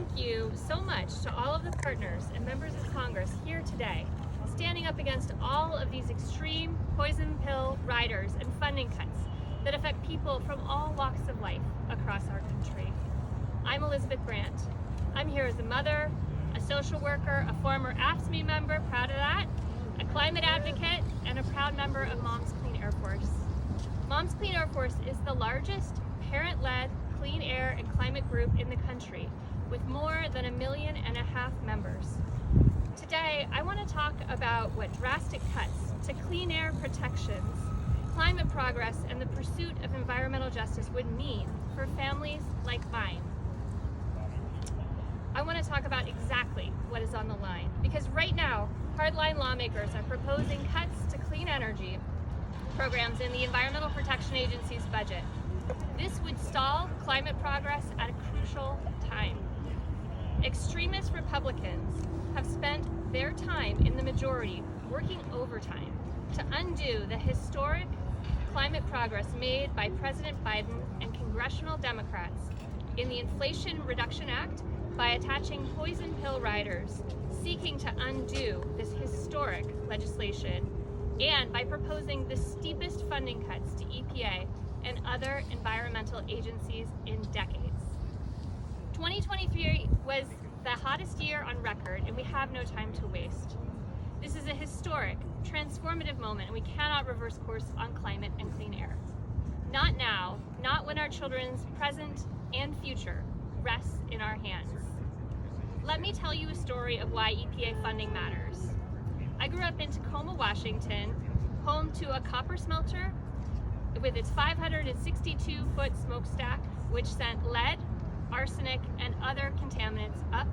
thank you so much to all of the partners and members of Congress here today, standing up against all of these extreme poison pill riders and funding cuts that affect people from all walks of life across our country. I'm Liz Brandt. I'm here as a mother, a social worker, a former AFSCME member, proud of that, a climate advocate, and a proud member of Moms Clean Air Force. Moms Clean Air Force is the largest parent-led clean air and climate group in the country, with more than 1.5 million members. Today, I want to talk about what drastic cuts to clean air protections, climate progress, and the pursuit of environmental justice would mean for families like mine. I want to talk about exactly what is on the line, because right now, hardline lawmakers are proposing cuts to clean energy programs in the Environmental Protection Agency's budget. This would stall climate progress at a crucial time. Extremist Republicans have spent their time in the majority working overtime to undo the historic climate progress made by President Biden and congressional Democrats in the Inflation Reduction Act by attaching poison pill riders seeking to undo this historic legislation, and by proposing the steepest funding cuts to EPA and other environmental agencies in decades. 2023 was the hottest year on record, and we have no time to waste. This is a historic, transformative moment, and we cannot reverse course on climate and clean air. Not now, not when our children's present and future rests in our hands. Let me tell you a story of why EPA funding matters. I grew up in Tacoma, Washington, home to a copper smelter with its 562-foot smokestack, which sent lead, arsenic, and other contaminants up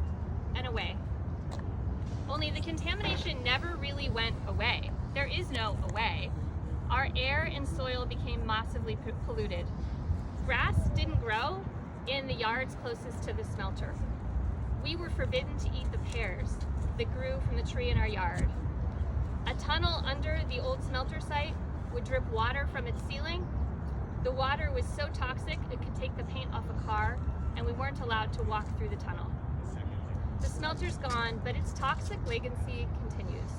and away. Only the contamination never really went away. There is no away. Our air and soil became massively polluted. Grass didn't grow in the yards closest to the smelter. We were forbidden to eat the pears that grew from the tree in our yard. A tunnel under the old smelter site would drip water from its ceiling. The water was so toxic it could take the paint off a car, and we weren't allowed to walk through the tunnel. The smelter's gone, but its toxic legacy continues.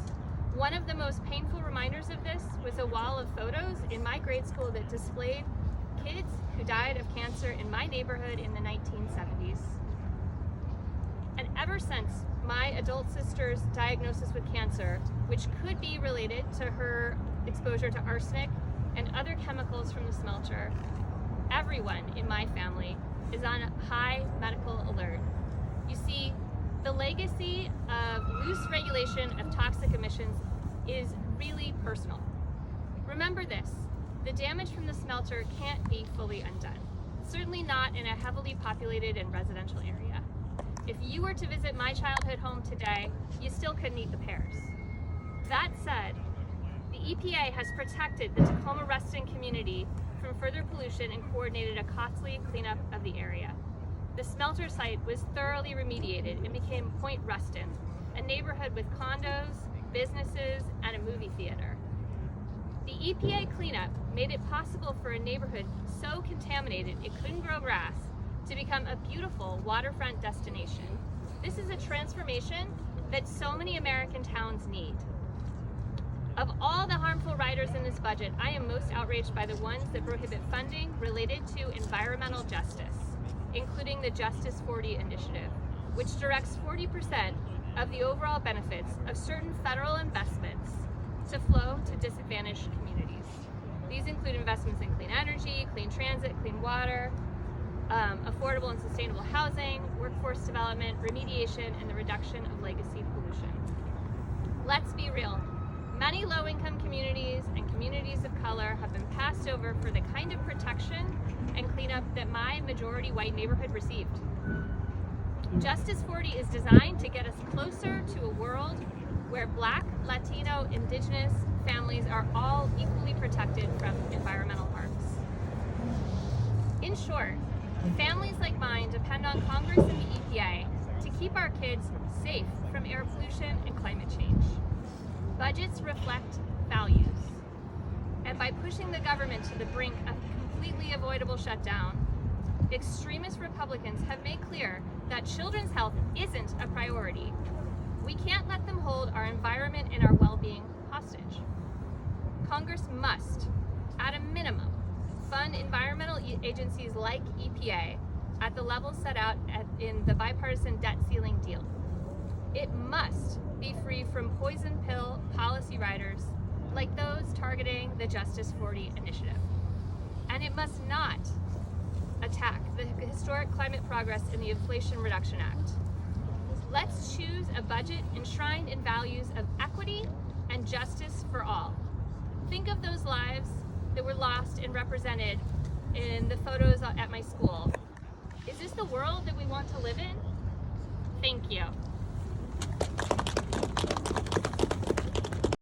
One of the most painful reminders of this was a wall of photos in my grade school that displayed kids who died of cancer in my neighborhood in the 1970s. And ever since my adult sister's diagnosis with cancer, which could be related to her exposure to arsenic and other chemicals from the smelter, everyone in my family is on high medical alert. You see, the legacy of loose regulation of toxic emissions is really personal. Remember this, the damage from the smelter can't be fully undone, certainly not in a heavily populated and residential area. If you were to visit my childhood home today, you still couldn't eat the pears. That said, the EPA has protected the Tacoma Ruston community from further pollution and coordinated a costly cleanup of the area. The smelter site was thoroughly remediated and became Point Ruston, a neighborhood with condos, businesses, and a movie theater. The EPA cleanup made it possible for a neighborhood so contaminated it couldn't grow grass to become a beautiful waterfront destination. This is a transformation that so many American towns need. Of all the harmful riders in this budget, I am most outraged by the ones that prohibit funding related to environmental justice, including the Justice 40 initiative, which directs 40% of the overall benefits of certain federal investments to flow to disadvantaged communities. These include investments in clean energy, clean transit, clean water, affordable and sustainable housing, workforce development, remediation, and the reduction of legacy pollution. Let's be real. Many low-income communities and communities of color have been passed over for the kind of protection and cleanup that my majority white neighborhood received. Justice 40 is designed to get us closer to a world where Black, Latino, Indigenous families are all equally protected from environmental harms. In short, families like mine depend on Congress and the EPA to keep our kids safe from air pollution and climate change. Budgets reflect values, and by pushing the government to the brink of completely avoidable shutdown, extremist Republicans have made clear that children's health isn't a priority, we can't let them hold our environment and our well-being hostage. Congress must, at a minimum, fund environmental agencies like EPA at the level set out in the bipartisan debt ceiling deal. It must be free from poison pill policy riders like those targeting the Justice 40 initiative. And it must not attack the historic climate progress in the Inflation Reduction Act. Let's choose a budget enshrined in values of equity and justice for all. Think of those lives that were lost and represented in the photos at my school. Is this the world that we want to live in? Thank you.